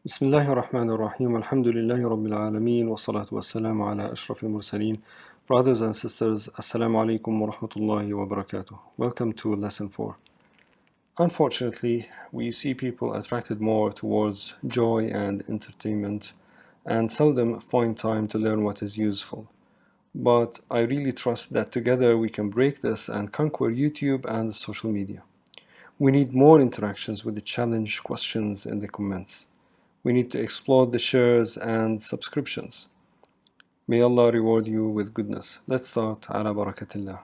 Bismillahir Rahmanir Rahim. Alhamdulillahi Rabbil Alameen. Wa salatu wa salamu ala ashrafil mursaleen. Brothers and sisters, Assalamu alaikum wa rahmatullahi wa barakatuh. Welcome to lesson 4. Unfortunately, we see people attracted more towards joy and entertainment and seldom find time to learn what is useful. But I really trust that together we can break this and conquer YouTube and social media. We need more interactions with the challenge questions in the comments. We need to explore the shares and subscriptions. May Allah reward you with goodness. Let's start. Ala barakatillah.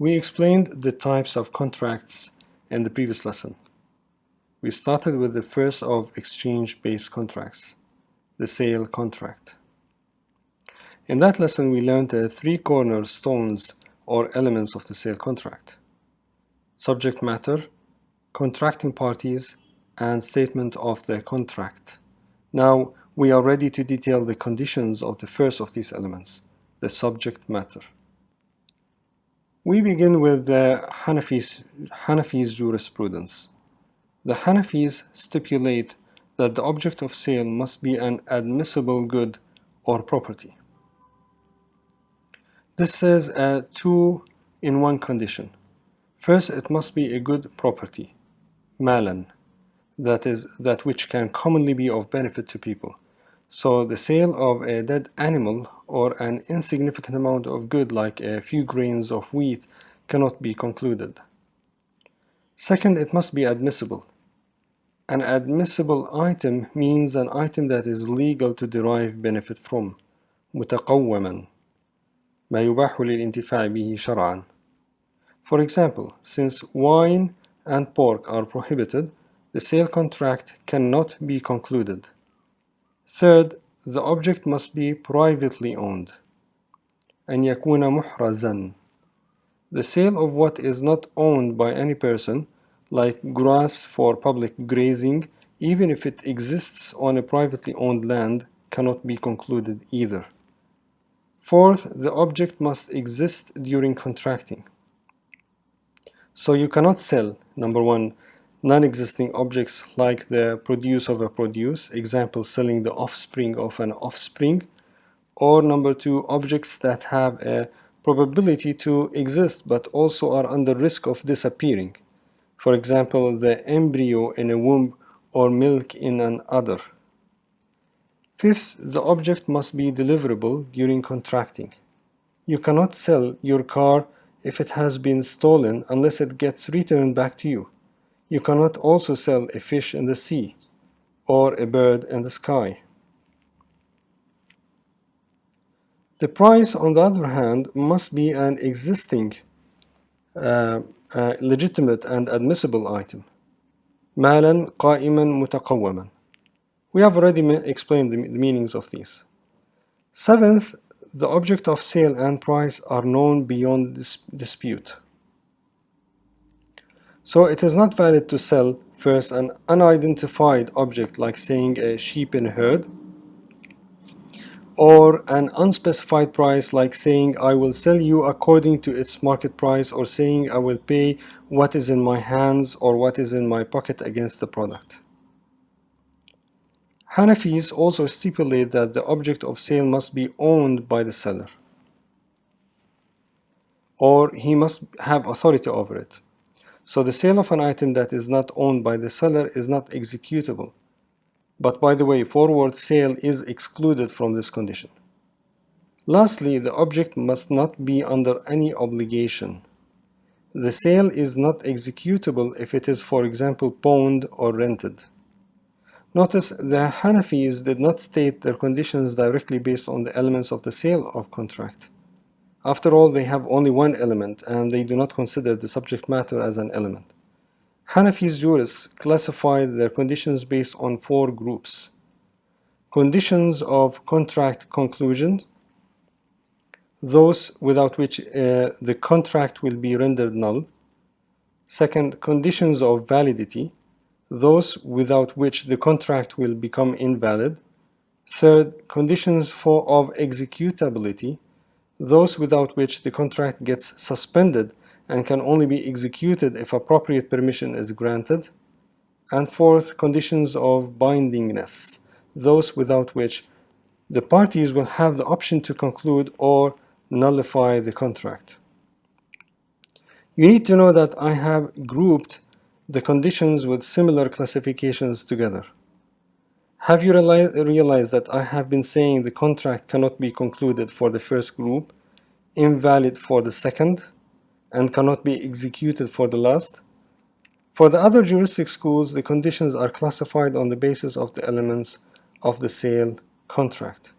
We explained the types of contracts in the previous lesson. We started with the first of exchange-based contracts, the sale contract. In that lesson, we learned the three cornerstones or elements of the sale contract: subject matter, contracting parties, and statement of the contract. Now, we are ready to detail the conditions of the first of these elements, the subject matter. We begin with the Hanafi's jurisprudence. The Hanafis stipulate that the object of sale must be an admissible good or property. This is a two-in-one condition. First, it must be a good property, malan, that which can commonly be of benefit to people. So the sale of a dead animal or an insignificant amount of good like a few grains of wheat cannot be concluded. Second, it must be admissible. An admissible item means an item that is legal to derive benefit from. متقوما ما يباح للانتفاع به شرعا. For example, since wine and pork are prohibited, the sale contract cannot be concluded. Third, the object must be privately owned. أن يكون محرزا. The sale of what is not owned by any person, like grass for public grazing, even if it exists on a privately owned land, cannot be concluded either. Fourth, the object must exist during contracting. So you cannot sell, number one, non-existing objects like the produce of a produce, example, selling the offspring of an offspring, or number two, objects that have a probability to exist but also are under risk of disappearing. For example, the embryo in a womb or milk in an udder. Fifth, the object must be deliverable during contracting. You cannot sell your car if it has been stolen unless it gets returned back to you. You cannot also sell a fish in the sea or a bird in the sky. The price, on the other hand, must be an existing, legitimate and admissible item. مالا قائما متقوما. We have already explained the meanings of these. Seventh, the object of sale and price are known beyond dispute. So it is not valid to sell first an unidentified object like saying a sheep in a herd, or an unspecified price like saying I will sell you according to its market price, or saying I will pay what is in my hands or what is in my pocket against the product. Hanafis also stipulate that the object of sale must be owned by the seller, or he must have authority over it. So the sale of an item that is not owned by the seller is not executable. But by the way, forward sale is excluded from this condition. Lastly, the object must not be under any obligation. The sale is not executable if it is, for example, pawned or rented. Notice the Hanafis did not state their conditions directly based on the elements of the sale of contract. After all, they have only one element and they do not consider the subject matter as an element. Hanafi's jurists classified their conditions based on four groups. Conditions of contract conclusion, those without which the contract will be rendered null. Second, conditions of validity, those without which the contract will become invalid. Third, conditions of executability, those without which the contract gets suspended and can only be executed if appropriate permission is granted. And fourth, conditions of bindingness, those without which the parties will have the option to conclude or nullify the contract. You need to know that I have grouped the conditions with similar classifications together. Have you realized that I have been saying the contract cannot be concluded for the first group, invalid for the second, and cannot be executed for the last? For the other juristic schools, the conditions are classified on the basis of the elements of the sale contract.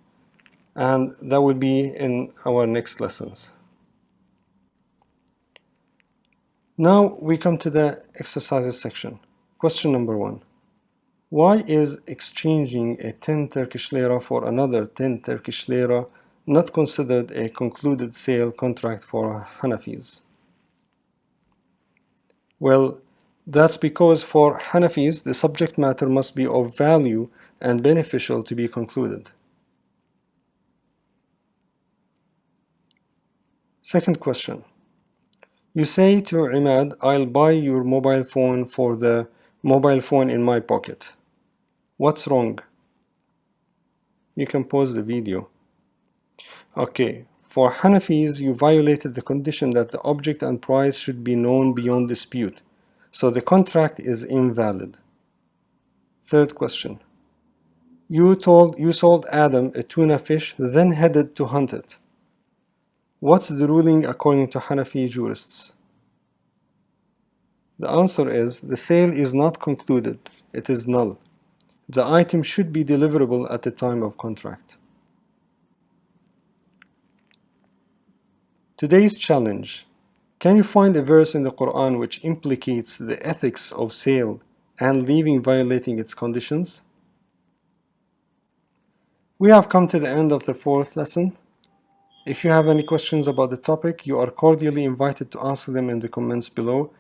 And that will be in our next lessons. Now we come to the exercises section. Question number 1. Why is exchanging a 10 Turkish lira for another 10 Turkish lira not considered a concluded sale contract for Hanafis? Well, that's because for Hanafis, the subject matter must be of value and beneficial to be concluded. Second question. You say to Imad, I'll buy your mobile phone for the mobile phone in my pocket. What's wrong? You can pause the video. Okay, for Hanafis, you violated the condition that the object and price should be known beyond dispute, so the contract is invalid. Third question. You sold Adam a tuna fish, then headed to hunt it. What's the ruling according to Hanafi jurists? The answer is, the sale is not concluded, it is null. The item should be deliverable at the time of contract. Today's challenge. Can you find a verse in the Quran which implicates the ethics of sale and leaving violating its conditions? We have come to the end of the fourth lesson. If you have any questions about the topic, you are cordially invited to answer them in the comments below.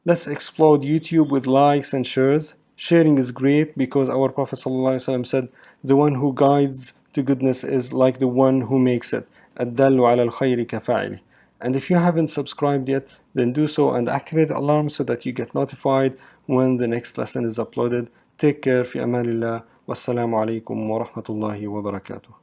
Let's explode YouTube with likes and shares. Sharing is great because our Prophet ﷺ said, the one who guides to goodness is like the one who makes it. الدال على الخير كفاعله. And if you haven't subscribed yet, then do so and activate the alarm so that you get notified when the next lesson is uploaded. Take care. في أمان الله. والسلام عليكم ورحمة الله وبركاته.